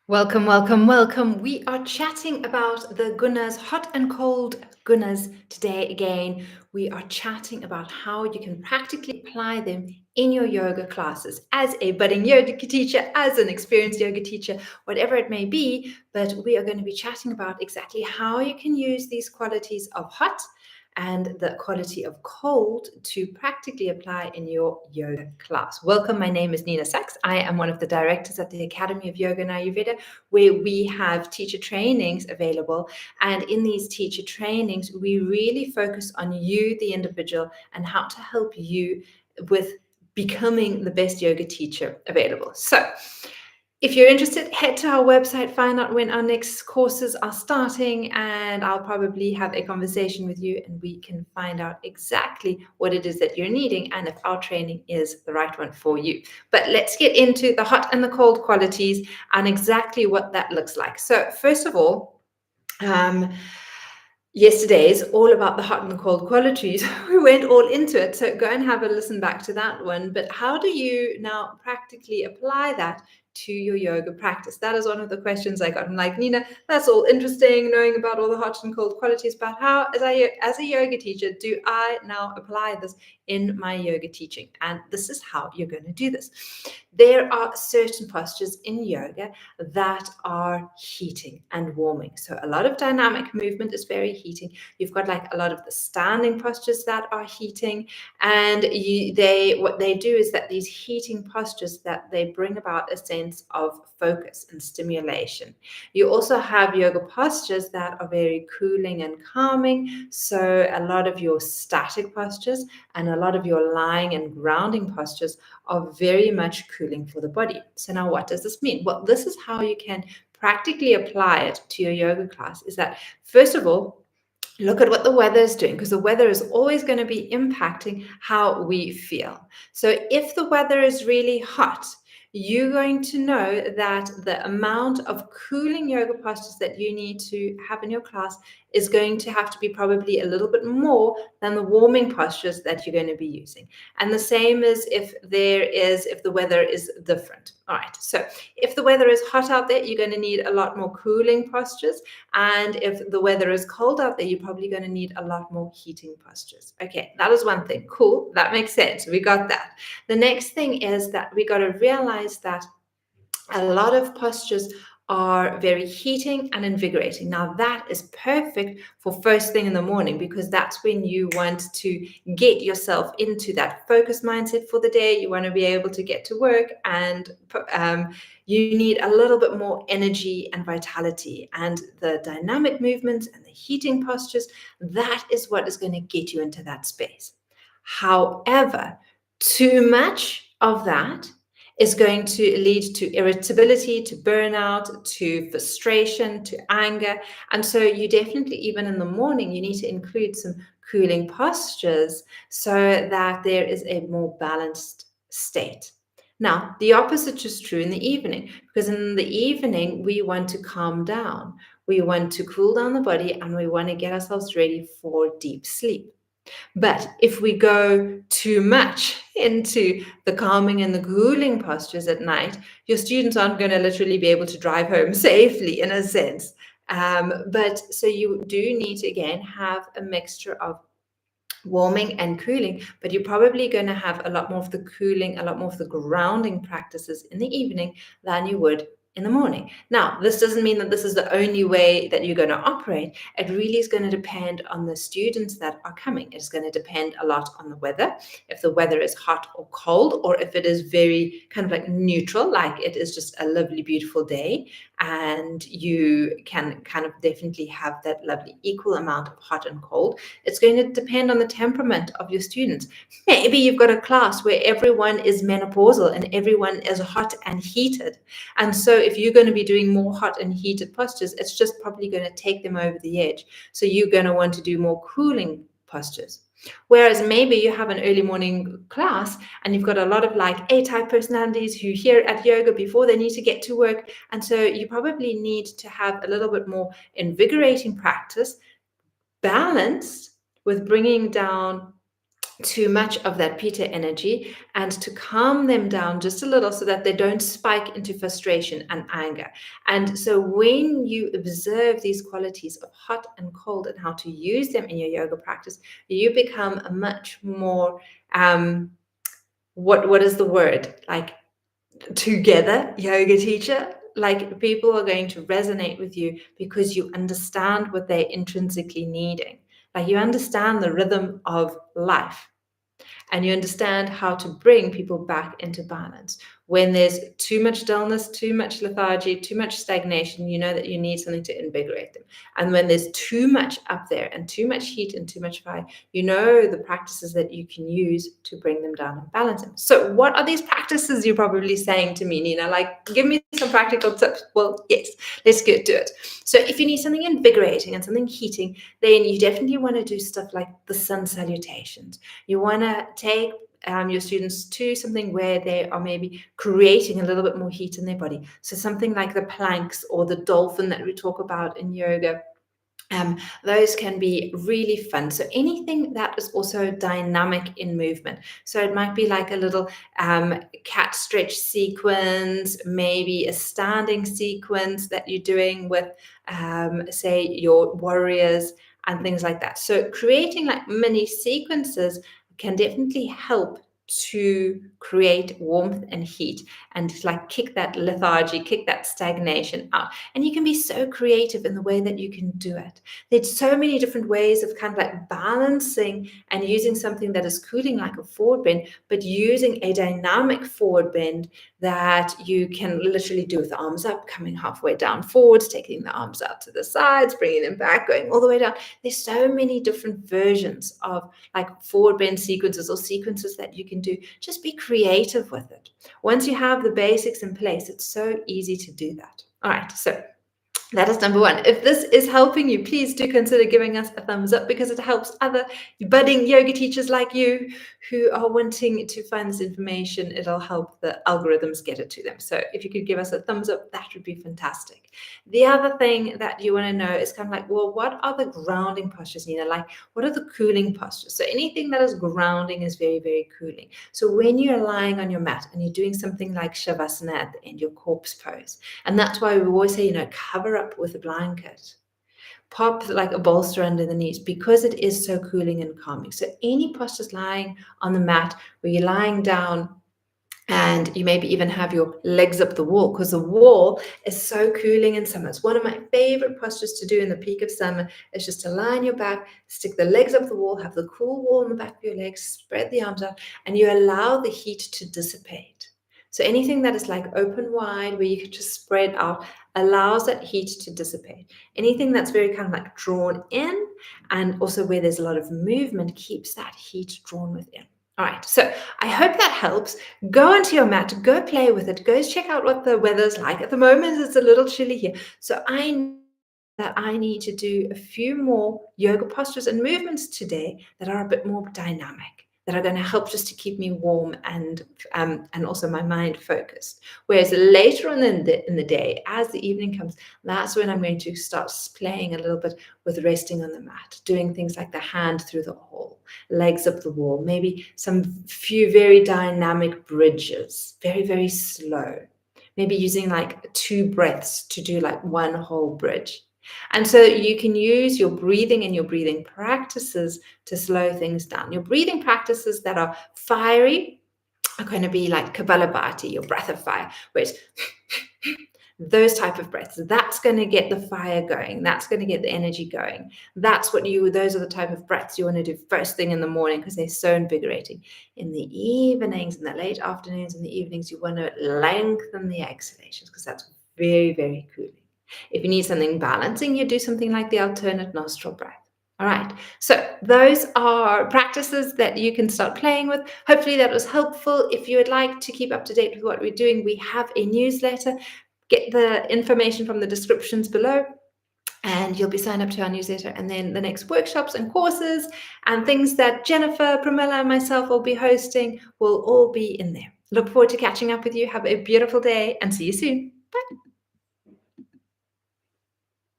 Welcome, welcome, welcome. We are chatting about the Gunas, hot and cold Gunas today again. We are chatting about how you can practically apply them in your yoga classes as a budding yoga teacher, as an experienced yoga teacher, whatever it may be. But we are going to be chatting about exactly how you can use these qualities of hot and the quality of cold to practically apply in your yoga class. Welcome, my name is Nina Sachs. I am one of the directors at the Academy of Yoga and Ayurveda, where we have teacher trainings available. And in these teacher trainings, we really focus on you, the individual, and how to help you with becoming the best yoga teacher available. So, if you're interested, head to our website, find out when our next courses are starting, and I'll probably have a conversation with you and we can find out exactly what it is that you're needing and if our training is the right one for you. But let's get into the hot and the cold qualities and exactly what that looks like. So first of all, yesterday is all about the hot and the cold qualities. We went all into it. So go and have a listen back to that one. But how do you now practically apply that to your yoga practice? That is one of the questions I got. I'm like, Nina, that's all interesting, knowing about all the hot and cold qualities, but how, as a yoga teacher, do I now apply this in my yoga teaching? And this is how you're going to do this. There are certain postures in yoga that are heating and warming. So a lot of dynamic movement is very heating. You've got like a lot of the standing postures that are heating, and what they do is that these heating postures that they bring about a sense of focus and stimulation. You also have yoga postures that are very cooling and calming. So a lot of your static postures and a lot of your lying and grounding postures are very much cooling for the body. So now what does this mean? Well, this is how you can practically apply it to your yoga class, is that first of all, look at what the weather is doing, because the weather is always going to be impacting how we feel. So if the weather is really hot, you're going to know that the amount of cooling yoga postures that you need to have in your class is going to have to be probably a little bit more than the warming postures that you're going to be using. And the same is if the weather is different. All right, so if the weather is hot out there, you're going to need a lot more cooling postures. And if the weather is cold out there, you're probably going to need a lot more heating postures. Okay, that is one thing. Cool, that makes sense. We got that. The next thing is that we got to realize that a lot of postures are very heating and invigorating. Now that is perfect for first thing in the morning, because that's when you want to get yourself into that focus mindset for the day. You want to be able to get to work, and you need a little bit more energy and vitality, and the dynamic movements and the heating postures, that is what is going to get you into that space. However, too much of that is going to lead to irritability, to burnout, to frustration, to anger. And so you definitely, even in the morning, you need to include some cooling postures so that there is a more balanced state. Now, the opposite is true in the evening, because in the evening, we want to calm down. We want to cool down the body, and we want to get ourselves ready for deep sleep. But if we go too much into the calming and the cooling postures at night, your students aren't going to literally be able to drive home safely, in a sense. But so you do need to, again, have a mixture of warming and cooling, but you're probably going to have a lot more of the cooling, a lot more of the grounding practices in the evening than you would in the morning. Now, this doesn't mean that this is the only way that you're going to operate. It really is going to depend on the students that are coming. It's going to depend a lot on the weather. If the weather is hot or cold, or if it is very kind of like neutral, like it is just a lovely, beautiful day, and you can kind of definitely have that lovely equal amount of hot and cold. It's going to depend on the temperament of your students. Maybe you've got a class where everyone is menopausal and everyone is hot and heated. And so if you're going to be doing more hot and heated postures, it's just probably going to take them over the edge. So you're going to want to do more cooling postures. Whereas maybe you have an early morning class and you've got a lot of like A-type personalities who here at yoga before they need to get to work. And so you probably need to have a little bit more invigorating practice, balanced with bringing down too much of that Pitta energy, and to calm them down just a little so that they don't spike into frustration and anger. And so when you observe these qualities of hot and cold and how to use them in your yoga practice, you become a much more what is the word, like, together yoga teacher. Like, people are going to resonate with you because you understand what they're intrinsically needing. Like, you understand the rhythm of life, and you understand how to bring people back into balance. When there's too much dullness, too much lethargy, too much stagnation, you know that you need something to invigorate them. And when there's too much up there and too much heat and too much fire, you know the practices that you can use to bring them down and balance them. So what are these practices, you're probably saying to me, Nina? Like, give me some practical tips. Well, yes, let's get to it. So if you need something invigorating and something heating, then you definitely want to do stuff like the sun salutations. You want to take your students to something where they are maybe creating a little bit more heat in their body. So something like the planks or the dolphin that we talk about in yoga. Those can be really fun. So anything that is also dynamic in movement. So it might be like a little cat stretch sequence, maybe a standing sequence that you're doing with, say, your warriors and things like that. So creating like mini sequences can definitely help to create warmth and heat and like kick that lethargy, kick that stagnation out. And you can be so creative in the way that you can do it. There's so many different ways of kind of like balancing and using something that is cooling like a forward bend, but using a dynamic forward bend that you can literally do with the arms up, coming halfway down forwards, taking the arms out to the sides, bringing them back, going all the way down. There's so many different versions of like forward bend sequences or sequences that you can do. Just be creative with it. Once you have the basics in place, it's so easy to do that. All right, so that is number one. If this is helping you, please do consider giving us a thumbs up, because it helps other budding yoga teachers like you who are wanting to find this information. It'll help the algorithms get it to them. So if you could give us a thumbs up, that would be fantastic. The other thing that you want to know is kind of like, well, what are the grounding postures, Nina? Like, what are the cooling postures? So anything that is grounding is very, very cooling. So when you're lying on your mat and you're doing something like Shavasana at the end, your corpse pose, and that's why we always say, cover up with a blanket. Pop like a bolster under the knees, because it is so cooling and calming. So any postures lying on the mat where you're lying down and you maybe even have your legs up the wall, because the wall is so cooling in summer. It's one of my favorite postures to do in the peak of summer. Is just to lie on your back, stick the legs up the wall, have the cool wall on the back of your legs, spread the arms out, and you allow the heat to dissipate. So anything that is like open wide, where you can just spread out, allows that heat to dissipate. Anything that's very kind of like drawn in, and also where there's a lot of movement, keeps that heat drawn within. All right, so I hope that helps. Go onto your mat, go play with it, go check out what the weather's like. At the moment, it's a little chilly here. So I know that I need to do a few more yoga postures and movements today that are a bit more dynamic, that are going to help just to keep me warm and also my mind focused. Whereas later on in the day, as the evening comes, that's when I'm going to start playing a little bit with resting on the mat, doing things like the hand through the hole, legs up the wall, maybe some few very dynamic bridges, very, very slow. Maybe using like 2 breaths to do like one whole bridge. And so you can use your breathing and your breathing practices to slow things down. Your breathing practices that are fiery are going to be like Kapalabhati, your breath of fire, where it's those type of breaths. That's going to get the fire going. That's going to get the energy going. Those are the type of breaths you want to do first thing in the morning, because they're so invigorating. In the evenings, in the late afternoons, in the evenings, you want to lengthen the exhalations, because that's very, very cooling. If you need something balancing, you do something like the alternate nostril breath. All right, so those are practices that you can start playing with. Hopefully that was helpful. If you would like to keep up to date with what we're doing, we have a newsletter. Get the information from the descriptions below, and you'll be signed up to our newsletter. And then the next workshops and courses and things that Jennifer, Pramila, and myself will be hosting will all be in there. Look forward to catching up with you. Have a beautiful day and see you soon. Bye.